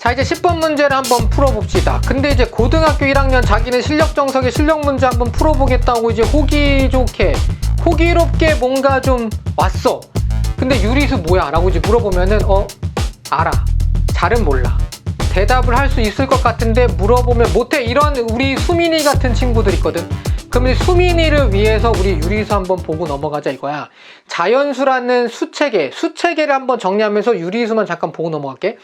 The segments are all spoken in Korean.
자, 이제 10번 문제를 한번 풀어봅시다. 근데 이제 고등학교 1학년 자기는 실력 정석의 실력 문제 한번 풀어보겠다고 이제 호기롭게 뭔가 좀 왔어. 근데 유리수 뭐야? 라고 이제 물어보면은 알아. 잘은 몰라. 대답을 할 수 있을 것 같은데 물어보면 못해. 이런 우리 수민이 같은 친구들 있거든. 그러면 수민이를 위해서 우리 유리수 한번 보고 넘어가자 이거야. 자연수라는 수체계를 한번 정리하면서 유리수만 잠깐 보고 넘어갈게.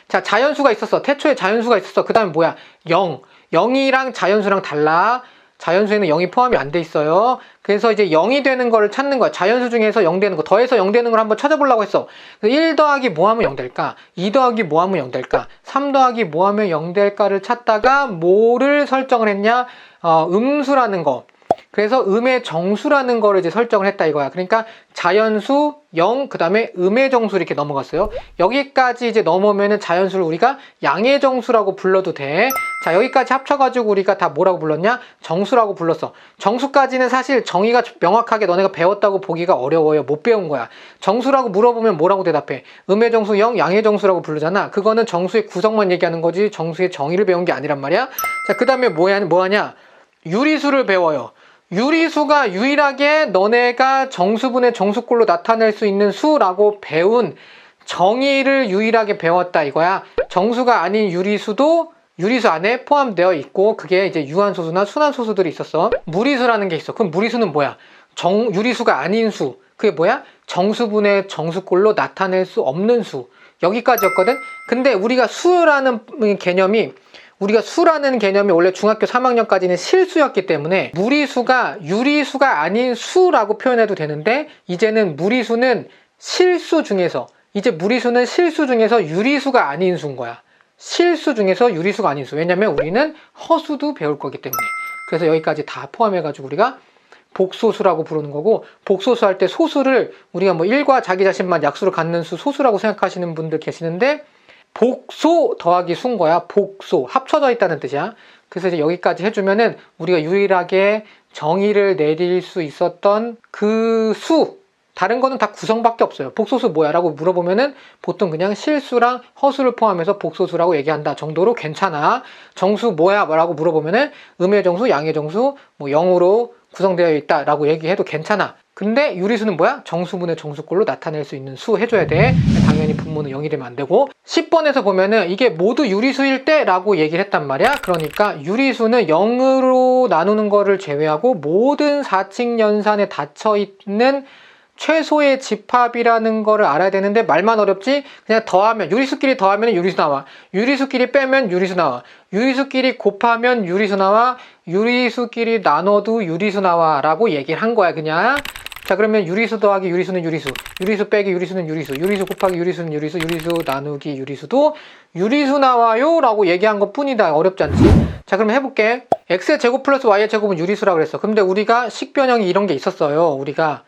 자, 자연수가 있었어. 태초에 자연수가 있었어. 그 다음에 뭐야? 0. 0이랑 자연수랑 달라. 자연수에는 0이 포함이 안 돼 있어요. 그래서 이제 0이 되는 거를 찾는 거야. 자연수 중에서 0 되는 거. 더해서 0 되는 걸 한번 찾아보려고 했어. 1 더하기 뭐 하면 0 될까? 2 더하기 뭐 하면 0 될까? 3 더하기 뭐 하면 0 될까를 찾다가 뭐를 설정을 했냐? 음수라는 거. 그래서 음의 정수라는 거를 이제 설정을 했다 이거야. 그러니까 자연수 0, 그 다음에 음의 정수 이렇게 넘어갔어요. 여기까지 이제 넘어오면은 자연수를 우리가 양의 정수라고 불러도 돼. 자, 여기까지 합쳐가지고 우리가 다 뭐라고 불렀냐? 정수라고 불렀어. 정수까지는 사실 정의가 명확하게 너네가 배웠다고 보기가 어려워요. 못 배운 거야. 정수라고 물어보면 뭐라고 대답해? 음의 정수 0, 양의 정수라고 부르잖아. 그거는 정수의 구성만 얘기하는 거지 정수의 정의를 배운 게 아니란 말이야. 자, 그 다음에 뭐하냐? 유리수를 배워요. 유리수가 유일하게 너네가 정수분의 정수꼴로 나타낼 수 있는 수라고 배운 정의를 유일하게 배웠다 이거야. 정수가 아닌 유리수도 유리수 안에 포함되어 있고 그게 이제 유한소수나 순환소수들이 있었어. 무리수라는 게 있어. 그럼 무리수는 뭐야? 유리수가 아닌 수. 그게 뭐야? 정수분의 정수꼴로 나타낼 수 없는 수. 여기까지였거든. 근데 우리가 수라는 개념이 원래 중학교 3학년까지는 실수였기 때문에 무리수가 유리수가 아닌 수라고 표현해도 되는데 이제는 무리수는 실수 중에서 유리수가 아닌 수인 거야. 실수 중에서 유리수가 아닌 수. 왜냐면 우리는 허수도 배울 거기 때문에. 그래서 여기까지 다 포함해가지고 우리가 복소수라고 부르는 거고, 복소수 할 때 소수를 우리가 뭐 1과 자기 자신만 약수를 갖는 수 소수라고 생각하시는 분들 계시는데 복소 더하기 수인 거야. 복소. 합쳐져 있다는 뜻이야. 그래서 이제 여기까지 해주면은 우리가 유일하게 정의를 내릴 수 있었던 그 수. 다른 거는 다 구성밖에 없어요. 복소수 뭐야? 라고 물어보면은 보통 그냥 실수랑 허수를 포함해서 복소수라고 얘기한다 정도로 괜찮아. 정수 뭐야? 라고 물어보면은 음의 정수, 양의 정수, 뭐 0으로 구성되어 있다 라고 얘기해도 괜찮아. 근데 유리수는 뭐야? 정수분의 정수꼴로 나타낼 수 있는 수 해줘야 돼. 당연히 분모는 0이 되면 안 되고. 10번에서 보면은 이게 모두 유리수일 때 라고 얘기를 했단 말이야. 그러니까 유리수는 0으로 나누는 거를 제외하고 모든 4층 연산에 닫혀있는 최소의 집합이라는 거를 알아야 되는데 말만 어렵지? 그냥 더하면, 유리수끼리 더하면 유리수 나와. 유리수끼리 빼면 유리수 나와. 유리수끼리 곱하면 유리수 나와. 유리수끼리 나눠도 유리수 나와 라고 얘기를 한 거야 그냥. 자, 그러면 유리수 더하기 유리수는 유리수, 유리수 빼기 유리수는 유리수, 유리수 곱하기 유리수는 유리수, 유리수 나누기 유리수도 유리수 나와요 라고 얘기한 것 뿐이다. 어렵지 않지? 자, 그럼 해볼게. x의 제곱 플러스 y의 제곱은 유리수라고 그랬어. 근데 우리가 식변형이 이런 게 있었어요. 우리가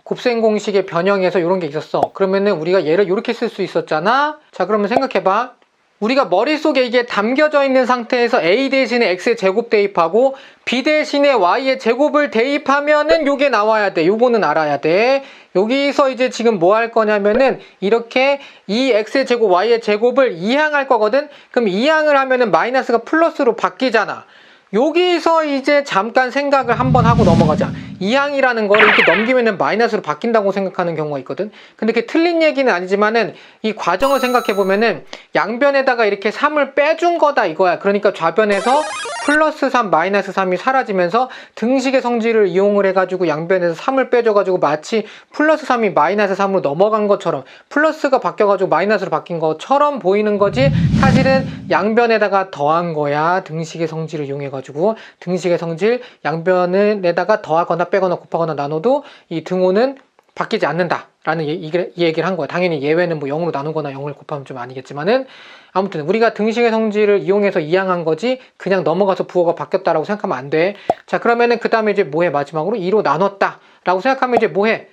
곱셈 공식의 변형에서 이런 게 있었어. 그러면은 우리가 얘를 이렇게 쓸 수 있었잖아. 자, 그러면 생각해봐. 우리가 머릿속에 이게 담겨져 있는 상태에서 a 대신에 x의 제곱 대입하고 b 대신에 y의 제곱을 대입하면은 요게 나와야 돼. 요거는 알아야 돼. 여기서 이제 지금 뭐 할 거냐면은 이렇게 이 x의 제곱 y의 제곱을 이항할 거거든. 그럼 이항을 하면은 마이너스가 플러스로 바뀌잖아. 여기서 이제 잠깐 생각을 한번 하고 넘어가자. 이항이라는 걸 이렇게 넘기면은 마이너스로 바뀐다고 생각하는 경우가 있거든. 근데 그게 틀린 얘기는 아니지만은 이 과정을 생각해 보면은 양변에다가 이렇게 3을 빼준 거다 이거야. 그러니까 좌변에서 플러스 3, 마이너스 3이 사라지면서 등식의 성질을 이용을 해가지고 양변에서 3을 빼줘가지고 마치 플러스 3이 마이너스 3으로 넘어간 것처럼 플러스가 바뀌어가지고 마이너스로 바뀐 것처럼 보이는 거지 사실은 양변에다가 더한 거야. 등식의 성질을 이용해가지고 등식의 성질 양변에다가 더하거나 빼거나 곱하거나 나눠도 이 등호는 바뀌지 않는다 라는 이 얘기를 한 거야. 당연히 예외는 뭐 0으로 나누거나 0을 곱하면 좀 아니겠지만은 아무튼 우리가 등식의 성질을 이용해서 이항한 거지 그냥 넘어가서 부호가 바뀌었다라고 생각하면 안 돼. 자, 그러면은 그 다음에 이제 뭐해? 마지막으로 2로 나눴다 라고 생각하면 이제 뭐해?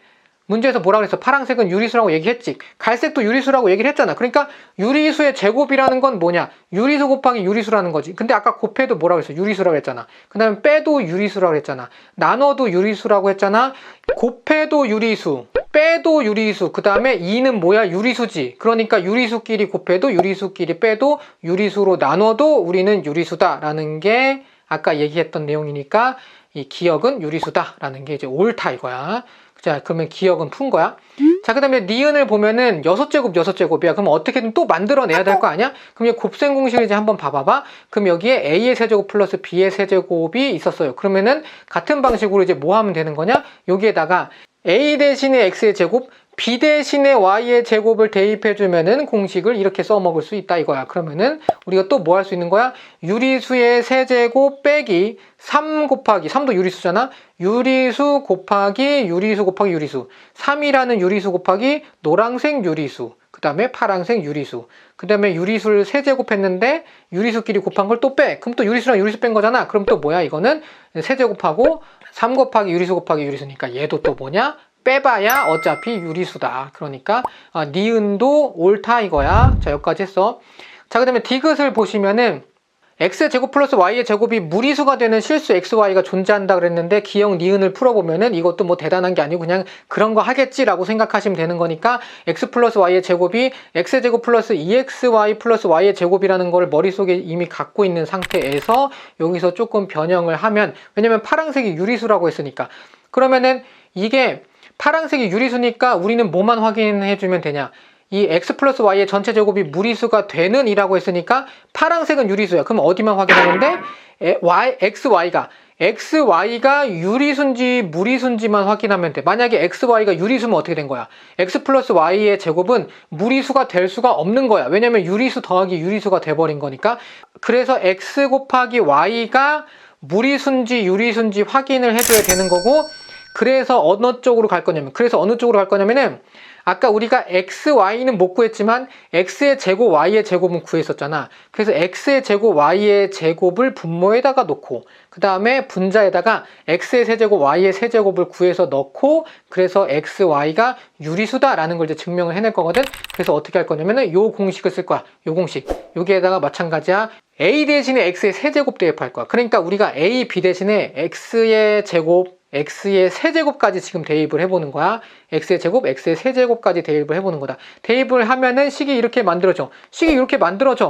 문제에서 뭐라 그랬어? 파란색은 유리수라고 얘기했지. 갈색도 유리수라고 얘기를 했잖아. 그러니까 유리수의 제곱이라는 건 뭐냐? 유리수 곱하기 유리수라는 거지. 근데 아까 곱해도 뭐라 그랬어? 유리수라고 했잖아. 그 다음에 빼도 유리수라고 했잖아. 나눠도 유리수라고 했잖아. 곱해도 유리수, 빼도 유리수, 그 다음에 2는 뭐야? 유리수지. 그러니까 유리수끼리 곱해도 유리수끼리 빼도 유리수로 나눠도 우리는 유리수다라는 게 아까 얘기했던 내용이니까 이 기억은 유리수다라는 게 이제 옳다 이거야. 자, 그러면 기억은 푼 거야. 자, 그 다음에 니은을 보면은 6제곱, 6제곱이야. 그럼 어떻게든 또 만들어내야 될 거 아니야? 그럼 이 곱셈 공식을 이제 한번 봐봐봐. 그럼 여기에 A의 세제곱 플러스 B의 세제곱이 있었어요. 그러면은 같은 방식으로 이제 뭐 하면 되는 거냐? 여기에다가 A 대신에 X의 제곱, B 대신에 Y의 제곱을 대입해주면은 공식을 이렇게 써먹을 수 있다 이거야. 그러면은 우리가 또 뭐 할 수 있는 거야? 유리수의 세제곱 빼기 3 곱하기 3도 유리수잖아. 유리수 곱하기 유리수 곱하기 유리수. 3이라는 유리수 곱하기 노란색 유리수. 그 다음에 파란색 유리수. 그 다음에 유리수를 세제곱했는데 유리수끼리 곱한 걸 또 빼. 그럼 또 유리수랑 유리수 뺀 거잖아. 그럼 또 뭐야? 이거는 세제곱하고 3 곱하기 유리수 곱하기 유리수니까 얘도 또 뭐냐? 빼봐야 어차피 유리수다. 그러니까 니은도 옳다 이거야. 자, 여기까지 했어. 자, 그 다음에 디귿을 보시면은 x제곱 플러스 y의 제곱이 무리수가 되는 실수 xy가 존재한다 그랬는데 기억 니은을 풀어보면은 이것도 뭐 대단한 게 아니고 그냥 그런 거 하겠지라고 생각하시면 되는 거니까 x 플러스 y의 제곱이 x제곱 플러스 2xy 플러스 y의 제곱이라는 걸 머릿속에 이미 갖고 있는 상태에서 여기서 조금 변형을 하면, 왜냐면 파란색이 유리수라고 했으니까, 그러면은 이게 파란색이 유리수니까 우리는 뭐만 확인해 주면 되냐? 이 x 플러스 y의 전체 제곱이 무리수가 되는 이라고 했으니까 파란색은 유리수야. 그럼 어디만 확인하는데? xy가 유리수인지 무리수인지만 확인하면 돼. 만약에 xy가 유리수면 어떻게 된 거야? x 플러스 y의 제곱은 무리수가 될 수가 없는 거야. 왜냐면 유리수 더하기 유리수가 돼버린 거니까. 그래서 x 곱하기 y가 무리수인지 유리수인지 확인을 해줘야 되는 거고, 그래서 어느 쪽으로 갈 거냐면은 아까 우리가 xy는 못 구했지만 x의 제곱 y의 제곱은 구했었잖아. 그래서 x의 제곱 y의 제곱을 분모에다가 놓고 그 다음에 분자에다가 x의 세제곱 y의 세제곱을 구해서 넣고, 그래서 xy가 유리수다라는 걸 이제 증명을 해낼 거거든. 그래서 어떻게 할 거냐면은 요 공식을 쓸 거야. 요 공식. 여기에다가 마찬가지야. a 대신에 x의 세제곱 대입할 거야. 그러니까 우리가 a, b 대신에 x의 제곱, x의 세제곱까지 지금 대입을 해보는 거야. x의 제곱, x의 세제곱까지 대입을 해보는 거다. 대입을 하면은 식이 이렇게 만들어져.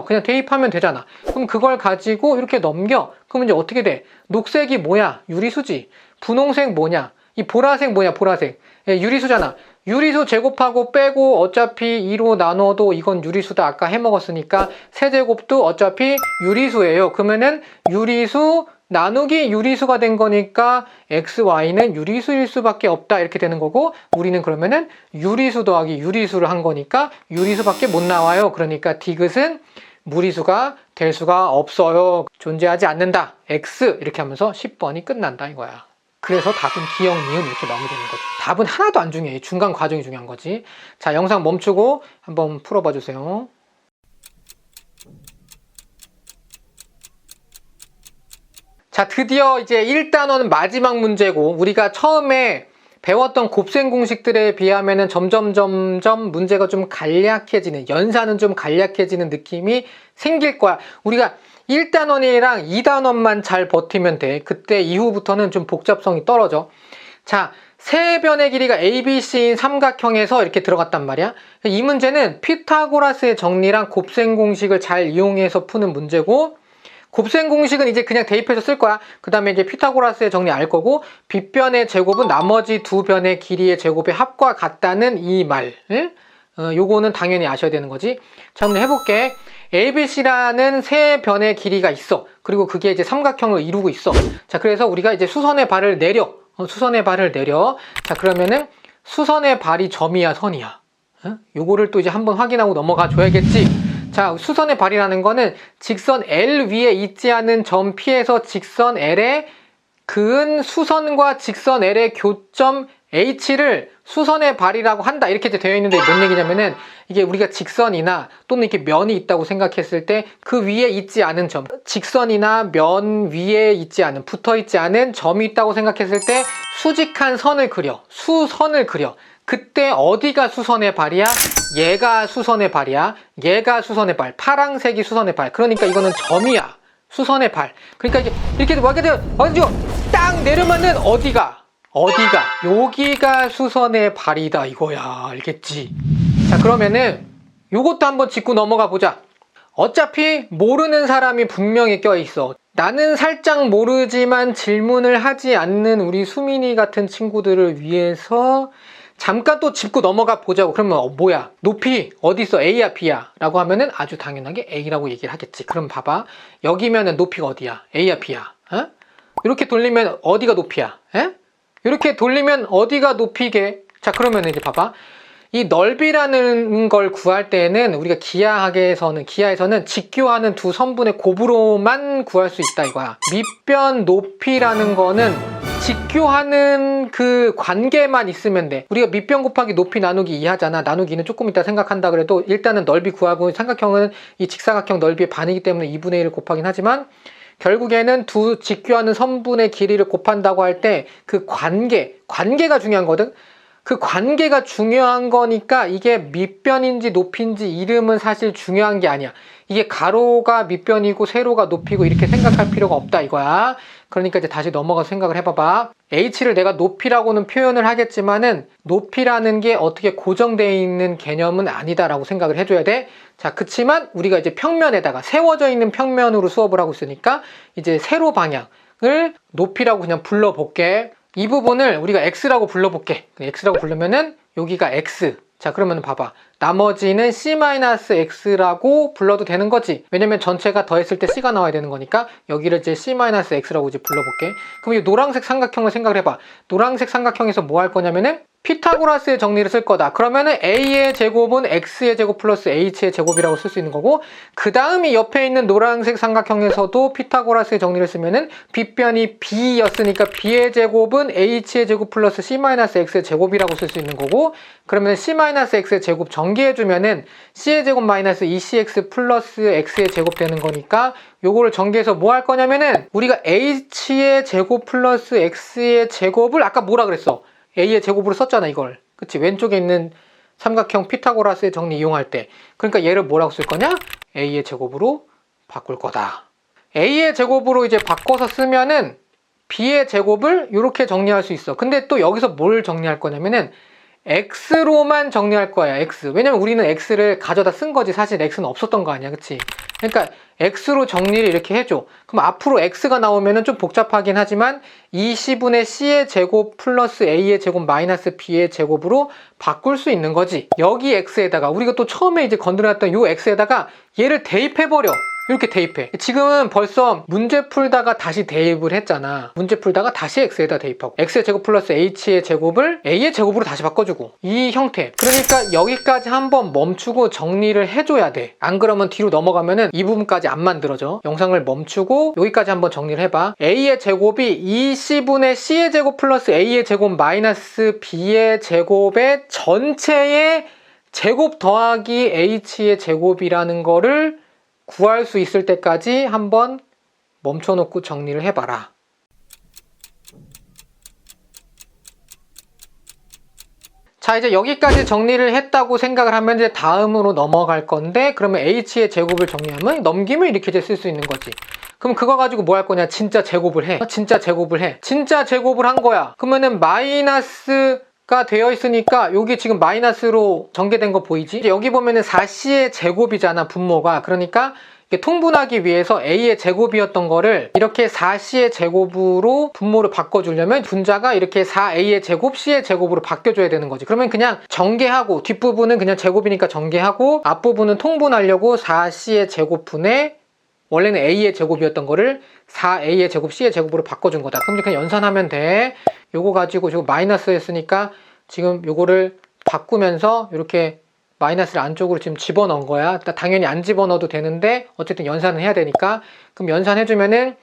그냥 대입하면 되잖아. 그럼 그걸 가지고 이렇게 넘겨. 그럼 이제 어떻게 돼? 녹색이 뭐야? 유리수지. 분홍색 뭐냐? 이 보라색 뭐냐? 보라색. 예, 유리수잖아. 유리수 제곱하고 빼고 어차피 2로 나눠도 이건 유리수다. 아까 해먹었으니까 세제곱도 어차피 유리수예요. 그러면은 유리수 나누기 유리수가 된 거니까 xy는 유리수일 수밖에 없다 이렇게 되는 거고, 우리는 그러면은 유리수 더하기 유리수를 한 거니까 유리수밖에 못 나와요. 그러니까 디귿은 무리수가 될 수가 없어요. 존재하지 않는다. x 이렇게 하면서 10번이 끝난다 이거야. 그래서 답은 기억, 니은 이렇게 마무리되는 거죠. 답은 하나도 안 중요해. 중간 과정이 중요한 거지. 자, 영상 멈추고 한번 풀어봐 주세요. 자, 드디어 이제 1단원은 마지막 문제고, 우리가 처음에 배웠던 곱셈 공식들에 비하면은 점점 문제가 좀 간략해지는, 연산은 좀 간략해지는 느낌이 생길 거야. 우리가 1단원이랑 2단원만 잘 버티면 돼. 그때 이후부터는 좀 복잡성이 떨어져. 자, 세 변의 길이가 ABC인 삼각형에서 이렇게 들어갔단 말이야. 이 문제는 피타고라스의 정리랑 곱셈 공식을 잘 이용해서 푸는 문제고, 곱셈 공식은 이제 그냥 대입해서 쓸 거야. 그 다음에 이제 피타고라스의 정리 알 거고, 빗변의 제곱은 나머지 두 변의 길이의 제곱의 합과 같다는 이 말. 요거는 당연히 아셔야 되는 거지. 자, 한번 해볼게. ABC라는 세 변의 길이가 있어. 그리고 그게 이제 삼각형을 이루고 있어. 자, 그래서 우리가 이제 수선의 발을 내려. 자, 그러면은 수선의 발이 점이야, 선이야? 요거를 또 이제 한번 확인하고 넘어가 줘야겠지. 자, 수선의 발이라는 거는 직선 L 위에 있지 않은 점 P에서 직선 L의 그은 수선과 직선 L의 교점 H를 수선의 발이라고 한다. 이렇게 되어 있는데 뭔 얘기냐면은, 이게 우리가 직선이나 또는 이렇게 면이 있다고 생각했을 때 그 위에 있지 않은 점, 직선이나 면 위에 있지 않은, 붙어 있지 않은 점이 있다고 생각했을 때 수직한 선을 그려. 수선을 그려. 그때 어디가 수선의 발이야? 얘가 수선의 발이야. 얘가 수선의 발. 파랑색이 수선의 발. 그러니까 이거는 점이야. 수선의 발. 그러니까 이렇게 와가지고 딱 내려맞는 어디가? 여기가 수선의 발이다 이거야. 알겠지? 자, 그러면은 요것도 한번 짚고 넘어가 보자. 어차피 모르는 사람이 분명히 껴있어. 나는 살짝 모르지만 질문을 하지 않는 우리 수민이 같은 친구들을 위해서 잠깐 또 짚고 넘어가 보자고. 그러면 뭐야? 높이 어디 있어? A야 B야? 라고 하면은 아주 당연하게 A라고 얘기를 하겠지. 그럼 봐봐. 여기면은 높이가 어디야? A야 B야? 어? 이렇게 돌리면 어디가 높이야? 에? 이렇게 돌리면 어디가 높이게? 자, 그러면 이제 봐봐. 이 넓이라는 걸 구할 때는 우리가 기하에서는 직교하는 두 선분의 곱으로만 구할 수 있다 이거야. 밑변 높이라는 거는 직교하는 그 관계만 있으면 돼. 우리가 밑변 곱하기 높이 나누기 2하잖아. 나누기는 조금 이따 생각한다 그래도 일단은 넓이 구하고, 삼각형은 이 직사각형 넓이의 반이기 때문에 2분의 1을 곱하긴 하지만 결국에는 두 직교하는 선분의 길이를 곱한다고 할 때 그 관계가 중요한 거든. 그 관계가 중요한 거니까 이게 밑변인지 높이인지 이름은 사실 중요한 게 아니야. 이게 가로가 밑변이고 세로가 높이고 이렇게 생각할 필요가 없다 이거야. 그러니까 이제 다시 넘어가서 생각을 해봐봐. h를 내가 높이라고는 표현을 하겠지만은 높이라는 게 어떻게 고정되어 있는 개념은 아니다라고 생각을 해줘야 돼. 자, 그치만 우리가 이제 평면에다가 세워져 있는 평면으로 수업을 하고 있으니까 이제 세로 방향을 높이라고 그냥 불러볼게. 이 부분을 우리가 x라고 불러볼게. x라고 부르면은 여기가 x. 자, 그러면 봐봐. 나머지는 c-x라고 불러도 되는 거지. 왜냐면 전체가 더했을 때 c가 나와야 되는 거니까 여기를 이제 c-x라고 이제 불러볼게. 그럼 이 노란색 삼각형을 생각을 해봐. 노란색 삼각형에서 뭐 할 거냐면은 피타고라스의 정리를 쓸 거다. 그러면은 a의 제곱은 x의 제곱 플러스 h의 제곱이라고 쓸 수 있는 거고, 그 다음이 옆에 있는 노란색 삼각형에서도 피타고라스의 정리를 쓰면은 빗변이 b였으니까 b의 제곱은 h의 제곱 플러스 c-x의 제곱이라고 쓸 수 있는 거고, 그러면 c-x의 제곱 전개해주면은 c의 제곱 마이너스 2cx 플러스 x의 제곱 되는 거니까 요거를 전개해서 뭐 할 거냐면은 우리가 h의 제곱 플러스 x의 제곱을 아까 뭐라 그랬어? a의 제곱으로 썼잖아 이걸. 그치? 왼쪽에 있는 삼각형 피타고라스의 정리 이용할 때. 그러니까 얘를 뭐라고 쓸 거냐? a의 제곱으로 바꿀 거다. a의 제곱으로 이제 바꿔서 쓰면은 b의 제곱을 이렇게 정리할 수 있어. 근데 또 여기서 뭘 정리할 거냐면은 x로만 정리할 거야. x. 왜냐면 우리는 x를 가져다 쓴 거지. 사실 x는 없었던 거 아니야. 그치? 그러니까 x로 정리를 이렇게 해줘. 그럼 앞으로 x가 나오면은 좀 복잡하긴 하지만 20분의 c의 제곱 플러스 a의 제곱 마이너스 b의 제곱으로 바꿀 수 있는 거지. 여기 x에다가 우리가 또 처음에 이제 건드렸던 요 x에다가 얘를 대입해버려. 이렇게 대입해. 지금은 벌써 문제 풀다가 다시 대입을 했잖아. 문제 풀다가 다시 x에다 대입하고 x의 제곱 플러스 h의 제곱을 a의 제곱으로 다시 바꿔주고 이 형태. 그러니까 여기까지 한번 멈추고 정리를 해줘야 돼. 안 그러면 뒤로 넘어가면은 이 부분까지 안 만들어져. 영상을 멈추고 여기까지 한번 정리를 해봐. a의 제곱이 20분의 c의 제곱 플러스 a의 제곱 마이너스 b의 제곱의 전체의 제곱 더하기 h의 제곱이라는 거를 구할 수 있을 때까지 한번 멈춰놓고 정리를 해봐라. 자, 이제 여기까지 정리를 했다고 생각을 하면 이제 다음으로 넘어갈 건데, 그러면 h의 제곱을 정리하면 넘기면 이렇게 이제 쓸 수 있는 거지. 그럼 그거 가지고 뭐 할 거냐? 진짜 제곱을 해. 진짜 제곱을 한 거야. 그러면은 마이너스가 되어 있으니까 여기 지금 마이너스로 전개된 거 보이지? 여기 보면은 4c의 제곱이잖아, 분모가. 그러니까 통분하기 위해서 a의 제곱이었던 거를 이렇게 4c의 제곱으로 분모를 바꿔주려면 분자가 이렇게 4a의 제곱, c의 제곱으로 바뀌어줘야 되는 거지. 그러면 그냥 전개하고 뒷부분은 그냥 제곱이니까 전개하고 앞부분은 통분하려고 4c의 제곱분의 원래는 a의 제곱이었던 거를 4a의 제곱, c의 제곱으로 바꿔준 거다. 그럼 그냥 연산하면 돼. 요거 가지고 지금 마이너스 했으니까 지금 요거를 바꾸면서 이렇게 마이너스를 안쪽으로 지금 집어넣은 거야. 당연히 안 집어넣어도 되는데 어쨌든 연산은 해야 되니까. 그럼 연산해주면은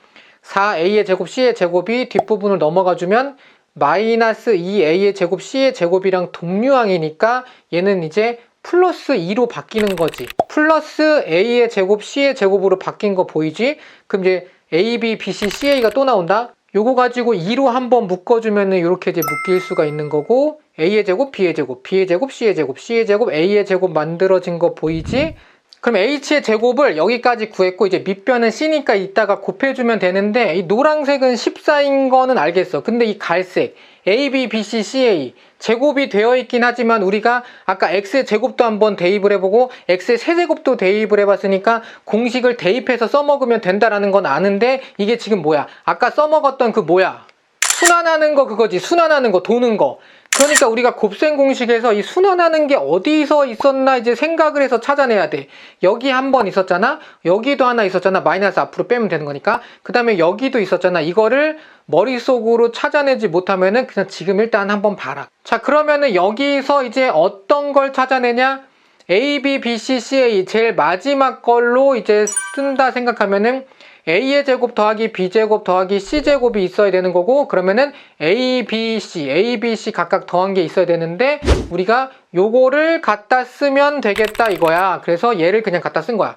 4a의 제곱, c의 제곱이 뒷부분을 넘어가주면 마이너스 2a의 제곱, c의 제곱이랑 동류항이니까 얘는 이제 플러스 2로 바뀌는 거지. 플러스 a의 제곱, c의 제곱으로 바뀐 거 보이지? 그럼 이제 a, b, b, c, ca가 또 나온다? 요거 가지고 2로 한번 묶어주면은 이렇게 이제 묶일 수가 있는 거고, a의 제곱, b의 제곱, b의 제곱, c의 제곱, c의 제곱, a의 제곱 만들어진 거 보이지? 그럼 h의 제곱을 여기까지 구했고, 이제 밑변은 c니까 이따가 곱해주면 되는데, 이 노란색은 14인 거는 알겠어. 근데 이 갈색 a, b, b, c, c, a 제곱이 되어 있긴 하지만 우리가 아까 x의 제곱도 한번 대입을 해보고 x의 세제곱도 대입을 해봤으니까 공식을 대입해서 써먹으면 된다라는 건 아는데, 이게 지금 뭐야? 아까 써먹었던 그 뭐야? 순환하는 거 그거지. 순환하는 거, 도는 거. 그러니까 우리가 곱셈 공식에서 이 순환하는 게 어디서 있었나 이제 생각을 해서 찾아내야 돼. 여기 한 번 있었잖아. 여기도 하나 있었잖아. 마이너스 앞으로 빼면 되는 거니까. 그 다음에 여기도 있었잖아. 이거를 머릿속으로 찾아내지 못하면은 그냥 지금 일단 한번 봐라. 자, 그러면은 여기서 이제 어떤 걸 찾아내냐? A, B, B, C, C, A 제일 마지막 걸로 이제 쓴다 생각하면은 a의 제곱 더하기 b제곱 더하기 c제곱이 있어야 되는 거고, 그러면은 a, b, c 각각 더한 게 있어야 되는데 우리가 요거를 갖다 쓰면 되겠다 이거야. 그래서 얘를 그냥 갖다 쓴 거야.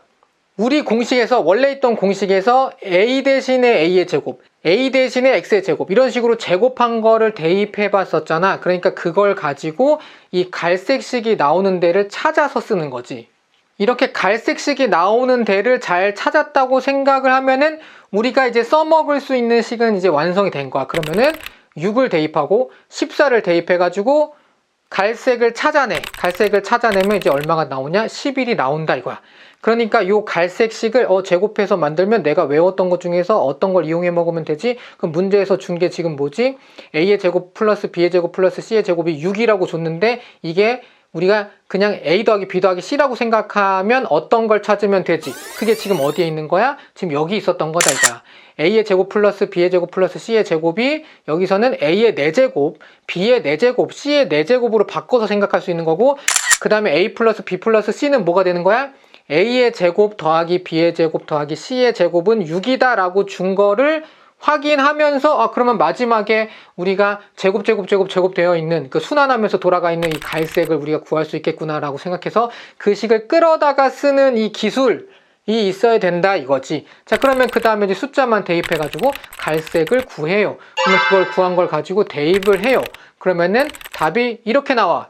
우리 공식에서 원래 있던 공식에서 a 대신에 a의 제곱, a 대신에 x의 제곱 이런 식으로 제곱한 거를 대입해 봤었잖아. 그러니까 그걸 가지고 이 갈색식이 나오는 데를 찾아서 쓰는 거지. 이렇게 갈색식이 나오는 데를 잘 찾았다고 생각을 하면은 우리가 이제 써먹을 수 있는 식은 이제 완성이 된 거야. 그러면은 6을 대입하고 14를 대입해가지고 갈색을 찾아내면 이제 얼마가 나오냐? 11이 나온다 이거야. 그러니까 요 갈색식을 제곱해서 만들면 내가 외웠던 것 중에서 어떤 걸 이용해 먹으면 되지? 그럼 문제에서 준 게 지금 뭐지? a의 제곱 플러스 b의 제곱 플러스 c의 제곱이 6이라고 줬는데, 이게 우리가 그냥 a 더하기 b 더하기 c라고 생각하면 어떤 걸 찾으면 되지? 그게 지금 어디에 있는 거야? 지금 여기 있었던 거다 이거야. a의 제곱 플러스 b의 제곱 플러스 c의 제곱이 여기서는 a의 4제곱, b의 4제곱, c의 4제곱으로 바꿔서 생각할 수 있는 거고, 그 다음에 a 플러스 b 플러스 c는 뭐가 되는 거야? a의 제곱 더하기 b의 제곱 더하기 c의 제곱은 6이다 라고 준 거를 확인하면서 그러면 마지막에 우리가 제곱 되어 있는 그 순환하면서 돌아가 있는 이 갈색을 우리가 구할 수 있겠구나 라고 생각해서 그 식을 끌어다가 쓰는 이 기술이 있어야 된다 이거지. 자, 그러면 그 다음에 이제 숫자만 대입해 가지고 갈색을 구해요. 그러면 그걸 구한 걸 가지고 대입을 해요. 그러면은 답이 이렇게 나와.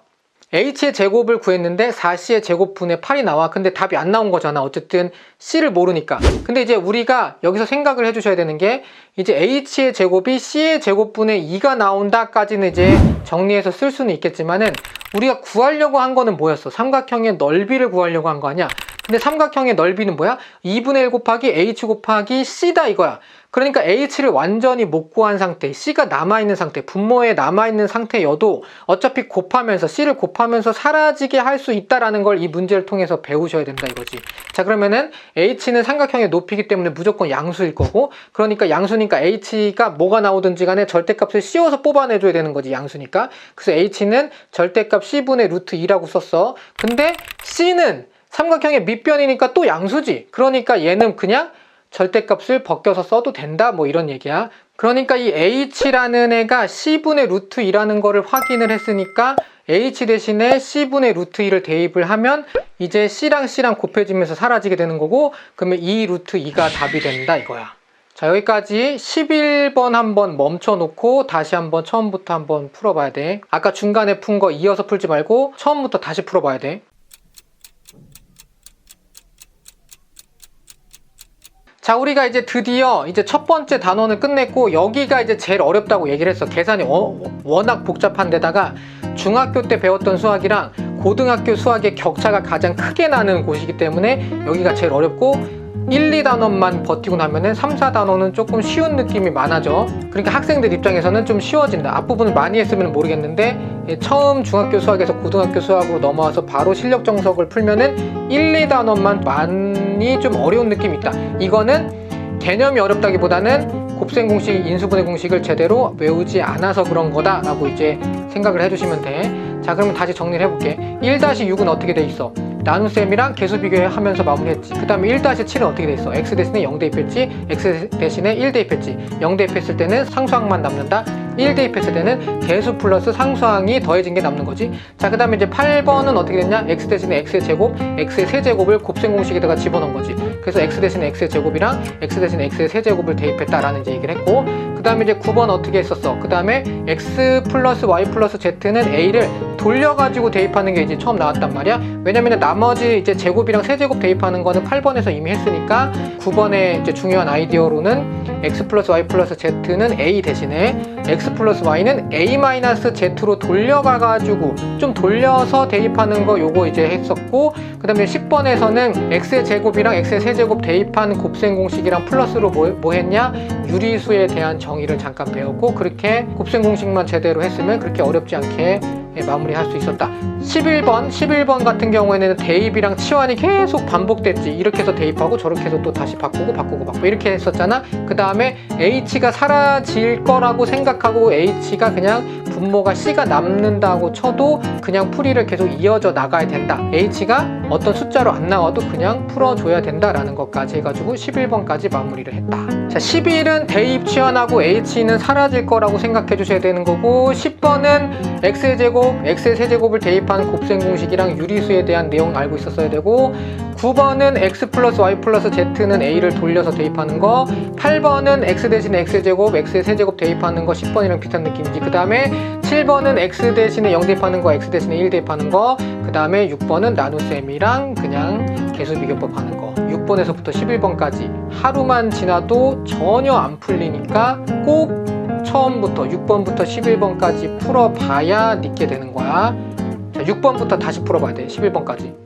h의 제곱을 구했는데 4c의 제곱분의 8이 나와. 근데 답이 안 나온 거잖아. 어쨌든 c를 모르니까. 근데 이제 우리가 여기서 생각을 해주셔야 되는 게, 이제 h의 제곱이 c의 제곱분의 2가 나온다까지는 이제 정리해서 쓸 수는 있겠지만은, 우리가 구하려고 한 거는 뭐였어? 삼각형의 넓이를 구하려고 한 거 아니야? 근데 삼각형의 넓이는 뭐야? 2분의 1 곱하기 h 곱하기 c다 이거야. 그러니까 h를 완전히 못 구한 상태, c가 남아있는 상태, 분모에 남아있는 상태여도 어차피 곱하면서, c를 곱하면서 사라지게 할 수 있다라는 걸 이 문제를 통해서 배우셔야 된다 이거지. 자, 그러면은 h는 삼각형의 높이기 때문에 무조건 양수일 거고, 그러니까 양수니까 h가 뭐가 나오든지 간에 절대값을 씌워서 뽑아내줘야 되는 거지, 양수니까. 그래서 h는 절대값 c분의 루트 2라고 썼어. 근데 c는 삼각형의 밑변이니까 또 양수지. 그러니까 얘는 그냥 절대값을 벗겨서 써도 된다, 뭐 이런 얘기야. 그러니까 이 h라는 애가 c분의 루트 2라는 거를 확인을 했으니까 h 대신에 c분의 루트 2를 대입을 하면 이제 c랑 곱해지면서 사라지게 되는 거고, 그러면 2 루트 2가 답이 된다 이거야. 자, 여기까지 11번 한번 멈춰 놓고 다시 한번 처음부터 한번 풀어봐야 돼. 아까 중간에 푼 거 이어서 풀지 말고 처음부터 다시 풀어봐야 돼. 자, 우리가 이제 드디어 이제 첫 번째 단원을 끝냈고, 여기가 이제 제일 어렵다고 얘기를 했어. 계산이 워낙 복잡한 데다가 중학교 때 배웠던 수학이랑 고등학교 수학의 격차가 가장 크게 나는 곳이기 때문에 여기가 제일 어렵고, 1, 2단원만 버티고 나면은 3, 4단원은 조금 쉬운 느낌이 많아져. 그러니까 학생들 입장에서는 좀 쉬워진다. 앞부분을 많이 했으면 모르겠는데, 처음 중학교 수학에서 고등학교 수학으로 넘어와서 바로 실력 정석을 풀면은 1, 2단원만 많이 좀 어려운 느낌이 있다. 이거는 개념이 어렵다기보다는 곱셈 공식, 인수분해 공식을 제대로 외우지 않아서 그런 거다라고 이제 생각을 해주시면 돼. 자, 그러면 다시 정리를 해볼게. 1-6은 어떻게 돼 있어? 나눗셈이랑 개수 비교하면서 마무리했지. 그 다음에 1-7은 어떻게 돼 있어? x 대신에 0 대입했지, x 대신에 1 대입했지. 0 대입했을 때는 상수항만 남는다. 1 대입했을 때는 개수 플러스 상수항이 더해진 게 남는 거지. 자, 그 다음에 이제 8번은 어떻게 됐냐? x 대신에 x의 제곱, x의 세제곱을 곱셈 공식에다가 집어넣은 거지. 그래서 x 대신에 x의 제곱이랑 x 대신에 x의 세제곱을 대입했다라는 이제 얘기를 했고, 그 다음에 이제 9번 어떻게 했었어? 그 다음에 x 플러스 y 플러스 z는 a를 돌려가지고 대입하는 게 이제 처음 나왔단 말이야. 왜냐면 나머지 이제 제곱이랑 세제곱 대입하는 거는 8번에서 이미 했으니까 9번의 이제 중요한 아이디어로는 x 플러스 y 플러스 z는 a 대신에 x 플러스 y는 a 마이너스 z로 돌려가가지고 좀 돌려서 대입하는 거 요거 이제 했었고, 그 다음에 10번에서는 x의 제곱이랑 x의 세제곱 대입한 곱셈 공식이랑 플러스로 뭐 했냐? 유리수에 대한 정의를 잠깐 배웠고, 그렇게 곱셈 공식만 제대로 했으면 그렇게 어렵지 않게 마무리할 수 있었다. 11번 같은 경우에는 대입이랑 치환이 계속 반복됐지. 이렇게 해서 대입하고 저렇게 해서 또 다시 바꾸고 이렇게 했었잖아. 그 다음에 h가 사라질 거라고 생각하고 h가 그냥 분모가 c가 남는다고 쳐도 그냥 풀이를 계속 이어져 나가야 된다. h가 어떤 숫자로 안 나와도 그냥 풀어줘야 된다라는 것까지 해가지고 11번까지 마무리를 했다. 자, 11은 대입 치환하고 h는 사라질 거라고 생각해 주셔야 되는 거고, 10번은 x의 제곱, x의 세제곱을 대입한 곱셈 공식이랑 유리수에 대한 내용 알고 있었어야 되고, 9번은 x 플러스 y 플러스 z는 a를 돌려서 대입하는 거, 8번은 x 대신에 x의 제곱, x의 세제곱 대입하는 거 10번이랑 비슷한 느낌이지. 그 다음에 7번은 x 대신에 0 대입하는 거, x 대신에 1 대입하는 거, 그 다음에 6번은 나눗셈이랑 그냥 개수비교법 하는 거. 6번에서부터 11번까지 하루만 지나도 전혀 안 풀리니까 꼭 처음부터 6번부터 11번까지 풀어봐야 믿게 되는 거야. 자, 6번부터 다시 풀어봐야 돼. 11번까지.